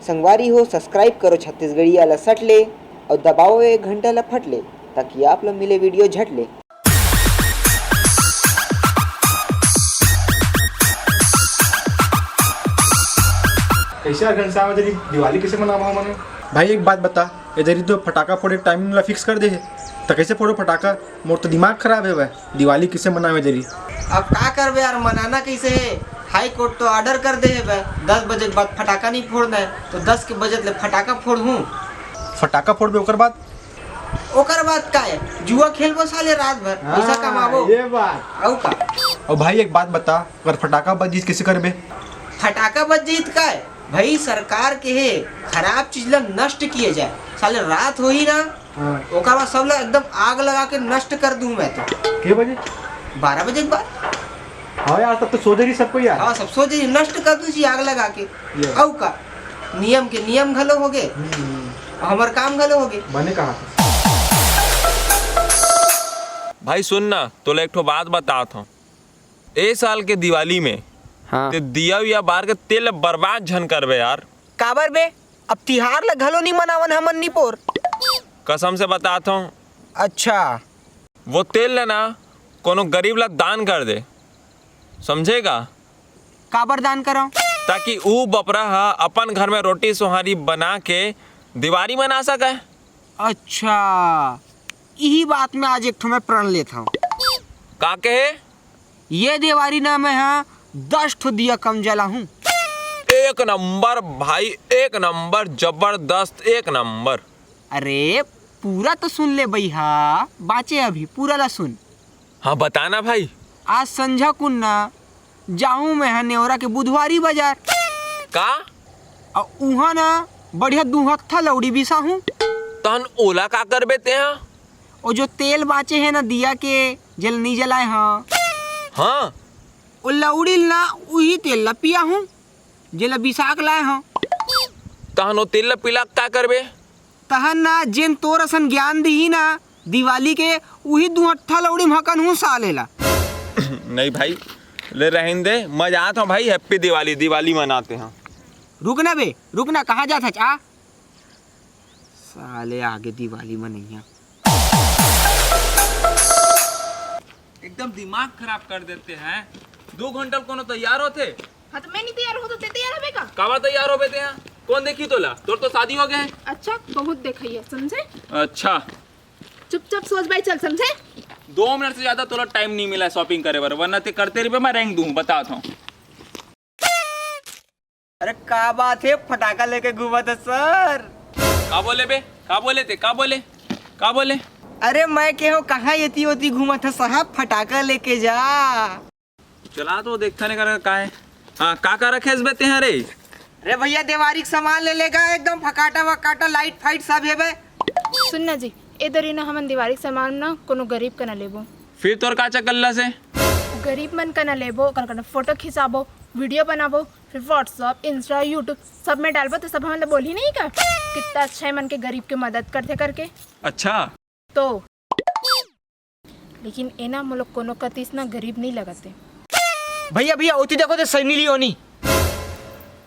संगवारी हो सब्सक्राइब करो छत्तीसगढ़िया ला सट ले और दबाओ ये घंटा ला फट ले ताकि आप लोग मिले वीडियो झट ले। कैसे घनश्याम इधर दिवाली कैसे मनावा हमने? भाई एक बात बता, इधर ही तो फटाका फोड़े टाइमिंग ला फिक्स कर दे है तो कैसे फोड़ो फटाका? मोर तो दिमाग खराब है भाई, दिवाली कैसे मनावे इधर ही? अब का करबे यार, मनाना कैसे है? हाई कोर्ट तो ऑर्डर कर दे है भाई 10 बजे के बाद फटाका नहीं फोड़ना है, तो 10 के बजे ले फटाका फोड़ हूँ। फटाका फोड़बे ओकर बाद का है जुआ खेलबो साले रात भर पैसा कमाबो। ये बात औ का? और भाई एक बात बता, अगर फटाका बज जिस कैसे करबे? फटाका बज जीत का है भाई, सरकार के है खराब चीज ला नष्ट किए जाए। साले रात हो ही ना, ओकर बाद सब ला एकदम आग लगा के नष्ट कर दूं मैं। तो के बजे? 12 बजे के बाद। हाँ यार, तब तो सो दे रही सबको यार। हाँ सब सो जाइए, नष्ट कर दूं आग लगा के। औ का नियम के नियम घलो हो गए, हमार काम घलो हो गए। मैंने कहा था भाई सुन ना, तो एक ठो बात बताता हूँ। ए साल के दिवाली में हाँ ते दिया विया बार के तेल बर्बाद झन करबे यार। काबर बे? अब तिहार ला घलो नहीं मनावन हमन नी पोर। कसम से बताता हूँ, अच्छा वो तेल ले ना कोनो गरीब ला दान कर दे, समझेगा? काबर दान करो? ताकि ऊ बपरा हा अपन घर में रोटी सोहारी बना के दिवाली मना सके। अच्छा यही बात में आज एक ठो मैं प्रण लेता हूँ। का कहे? ये दिवाली ना मैं हाँ 10 ठो दिया कम जला हूँ। एक नंबर भाई, एक नंबर, जबरदस्त, एक नंबर। अरे पूरा तो सुन ले भैया, बाचे अभी पूरा ला सुन। हाँ बताना भाई। आज संझा कुन ना जाऊँ मैं नेवरा के बुधवारी बाजार का? और वहाँ ना बढ़िया दुहत्था लौड़ी बिसा हूँ। तहन ओला का कर बेते हैं? और जो तेल बाचे है ना दिया के जल नहीं जलाए हाँ, हाँ वो लौड़ी ना वही तेल ला पिया हूँ जेला बिसाक लाए हाँ। तहन ओ तेल पिला का करबे? तहन ना जेन तोर असन ज्ञान दी ना दिवाली के वही दुहत्था लौड़ी महकन हूँ सालेला। नहीं भाई ले रहने दे, मजा आता हूँ भाई। हैप्पी दिवाली, दिवाली मनाते हैं। रुकना बे रुकना, कहाँ जाता चा? साले आगे दिवाली मनैया एकदम दिमाग खराब कर देते हैं। 2 घंटा कोनो तैयार होते? हाँ तो मैं नहीं तैयार हो तो ते तैयार है का? कावा तैयार हो बेते हैं? कौन देखी तोला? तोर तो शादी हो गए है। अच्छा बहुत देखी है, समझे? अच्छा चुपचाप सोच भाई चल, समझे? 2 मिनट से ज्यादा तोला टाइम नहीं मिला शॉपिंग करे बर, वरना ते करते रहे मैं रैंक दूं, बताता हूँ। अरे का बात है, फटाका लेके घूमा था सर? का बोले बे? का बोले थे? का बोले? का बोले? अरे मैं कहो कहाँ येती होती घूमा था साहब, फटाका लेके जा। चला तो देखता नहीं कर का है। हाँ का रखे इस बेते हैं रे? अरे भैया दिवाली का सामान ले लेगा एकदम, फकाटा वकाटा लाइट फाइट सब है बे। सुनना जी, इधर ही ना हमन दिवाली सामान ना कोनो गरीब का ना लेबो। फिर तोर का चकल्ला से? गरीब मन का ना लेबो, कर फोटो खिंचाबो, वीडियो बनाबो, फिर व्हाट्सअप इंस्टा यूट्यूब सब में डालबो, तो सब हमने बोली नहीं का कितना अच्छा है मन के गरीब के मदद करते करके। अच्छा तो लेकिन एना मोलोग कोनो कतीस ना गरीब नहीं लगते। भैया भैया ओती देखो तो सनी लियोनी।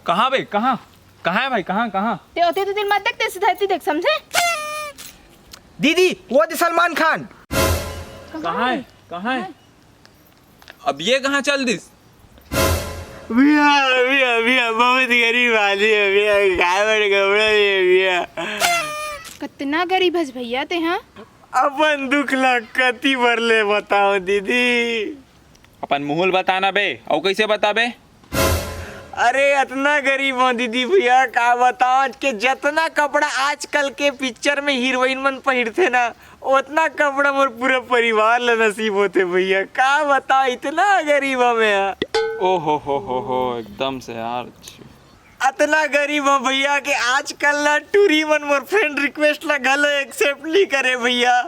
कहाँ बे? कहाँ कहाँ है भाई? कहाँ कहाँ? ते होते तो दिन मत देखते, सीधा देख, समझे? दीदी वो थे सलमान खान। कहाँ है? कहाँ है? अब ये कहाँ चल दिस? भैया भैया भैया बहुत गरीब आदमी है भैया, गावड़ गवड़ा है भैया। कितना गरीब है भैया ते? हाँ अपन दुख ला कति भरले बताओ दीदी। अपन मुहल बताना बे, और कैसे बता बे? अरे इतना गरीब हो दीदी भैया, का बताओ कि जितना कपड़ा आजकल के पिक्चर में हीरोइन मन पहनते ना, उतना कपड़ा मोर पूरे परिवार ला नसीब होते भैया। का बताओ इतना गरीब हो मैं। ओ हो एकदम से यार। इतना गरीब हो भैया कि आजकल ना टूरी मन मोर फ्रेंड रिक्वेस्ट ला गलो एक्सेप्ट नहीं करे भैया।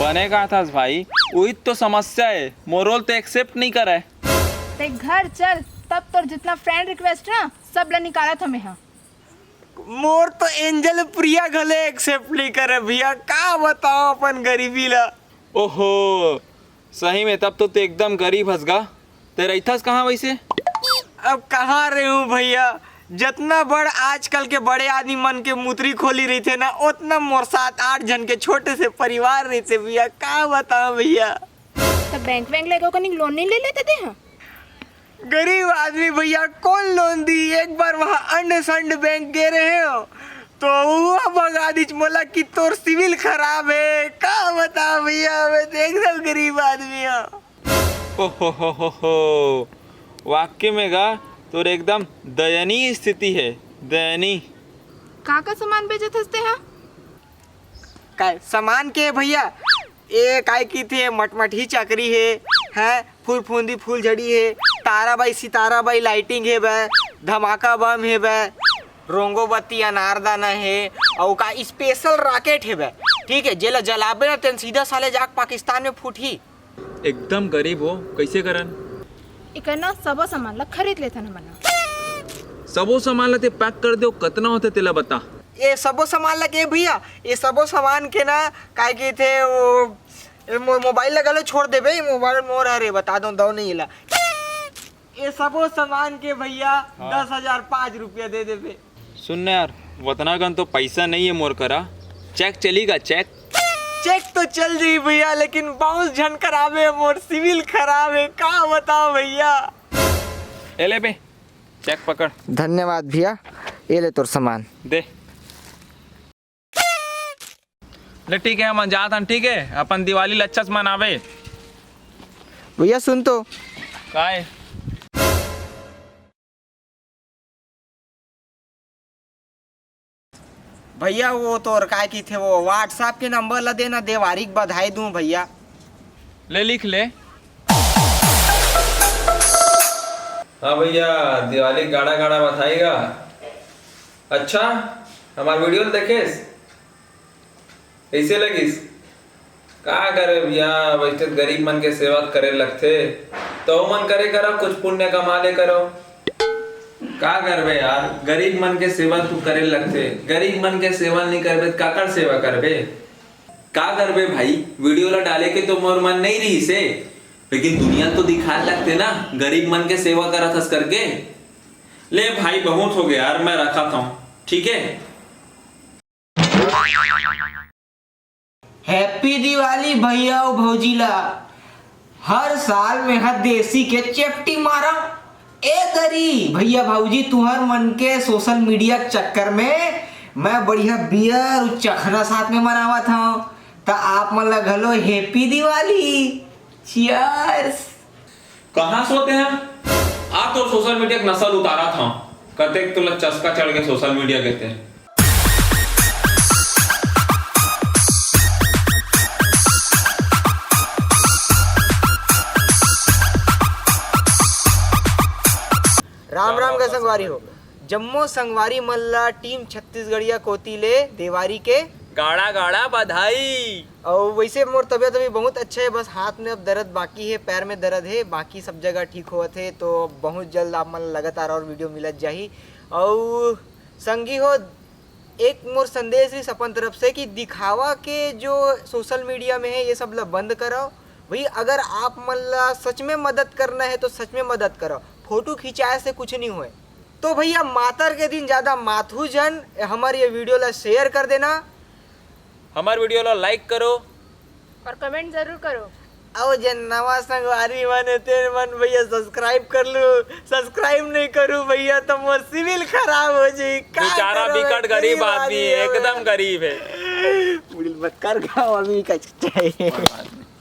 बनेगा था भाई, वही तो समस्या है, मोरोल तो एक्सेप्ट नहीं करे। ते घर चल, तब तो जितना फ्रेंड रिक्वेस्ट ना सब ला निकाला था मैं। हाँ मोर तो एंजल प्रिया गले एक्सेप्ट नहीं करे भैया, का बताओ अपन गरीबी ला। ओहो सही में, तब तो एकदम गरीब हंसगा। तेरा इथास कहाँ वैसे? अब कहाँ रहूं भैया, जितना बड़ आजकल के बड़े आदमी मन के मुतरी खोली रही थे ना, उतना मोर 7-8 जन के छोटे से परिवार रही थे भैया। का बताओ भैया। तो बैंक लेके कहीं लोन नहीं ले लेते थे? हाँ, गरीब आदमी भैया कौन लोन दी। एक बार वहाँ अंड संड बैंक गए रहे हो तो वो भगा दी मोला कि तोर सिविल खराब है। का बताओ भैया, मैं तो एकदम गरीब आदमी हूँ। हो वाक्य में गा तोर एकदम दयनीय स्थिति है, दयनीय। का सामान बेचत हंसते हैं? काय सामान के भैया, ये काय की थे मटमठी चकरी है फूल फूंदी फूल झड़ी है, ताराबाई सिताराबाई लाइटिंग है बे, धमाका बम है बे, रोंगो बत्ती अनारदाना है, और का स्पेशल रॉकेट है बे। ठीक है, जेला जलाबे ना तेन सीधा साले जाक पाकिस्तान में फूटी। एकदम गरीब हो, कैसे करन? इकना सबो सामान ला खरीद लेता ना मना। सबो सामान ला ते पैक कर दो, कितना होते तेला बता। ये सबो सामान लगे भैया, ये सबो सामान के ना काय के थे वो मोबाइल लगा लो छोड़ दे भाई, मोबाइल मोर अरे बता दो नहीं ला। ये सबो सामान के भैया 10,000 5 रुपया दे दे बे। सुन यार, वतना गन तो पैसा नहीं है मोर करा, चेक चलेगा? चेक तो चल जी भैया, लेकिन बाउंस झन करावे, मोर सिविल खराब है। का बताओ भैया। ए ले बे, चेक पकड़। धन्यवाद भैया, ये ले तोर सामान दे ले। ठीक है, हम जात हन। ठीक है, अपन दिवाली अच्छा से मनावे। भैया सुन तो, काय भैया वो तोर काय की थे वो व्हाट्सएप के नंबर ला देना, देवारी बधाई दूं भैया। ले लिख ले। हाँ भैया, दिवाली गाड़ा गाड़ा बधाईगा। अच्छा, हमार वीडियो देखेस कैसे लगिस? का करे भैया, वैसे गरीब मन के सेवा करे लगते तो मन करे करो, कुछ पुण्य कमा ले करो। का करबे यार, गरीब मन के सेवा तू करे लगते, गरीब मन के सेवा नहीं करबे काकर सेवा करबे? का करबे भाई, वीडियो ला डाले के तो मोर मन नहीं रही से, लेकिन दुनिया तो दिखा लगते ना गरीब मन के सेवा करत हस करके। ले भाई, बहुत हो गया यार, मैं रखा था। ठीक है, हैप्पी दिवाली भैया और भौजीला। हर साल में हर देसी के चेपटी मारा। ए गरी भैया भाऊजी, तुहर मन के सोशल मीडिया के चक्कर में मैं बढ़िया बियर चखना साथ में मनावा था, तो आप मन ला घलो हैप्पी दिवाली। चियर्स। कहाँ सोते हैं आप? तो सोशल मीडिया का नस्ल उतारा था, कते तुला चस्का चढ़ गया सोशल मीडिया के ते। राम राम का संगवारी हो। जम्मो संगवारी मल्ला टीम छत्तीसगढ़िया कोतीले देवारी के गाड़ा गाड़ा बधाई। और वैसे मोर तबीयत अभी बहुत अच्छा है, बस हाथ में अब दर्द बाकी है, पैर में दर्द है, बाकी सब जगह ठीक हुआ थे। तो बहुत जल्द आप मन लगातार और वीडियो मिलत जाही। और संगी हो, एक मोर संदेश इस अपन तरफ से कि दिखावा के जो सोशल मीडिया में है ये सब ला बंद करो भाई। अगर आप मन ला सच में मदद करना है तो सच में मदद करो, फोटो खिंचाए से कुछ नहीं हुए। तो भैया मातर के दिन ज़्यादा माथू जन हमारे ये वीडियो ला शेयर कर देना, हमारे वीडियो ला लाइक करो और कमेंट जरूर करो। और जन नवा संगवारी मन तेरे मन भैया सब्सक्राइब कर लो। सब्सक्राइब नहीं करूँ भैया तो मोर सिविल खराब हो जाए। बेचारा बिकट गरीब आदमी है, एकदम गरीब है। पूरी मत कर गाँव अभी का चाहिए।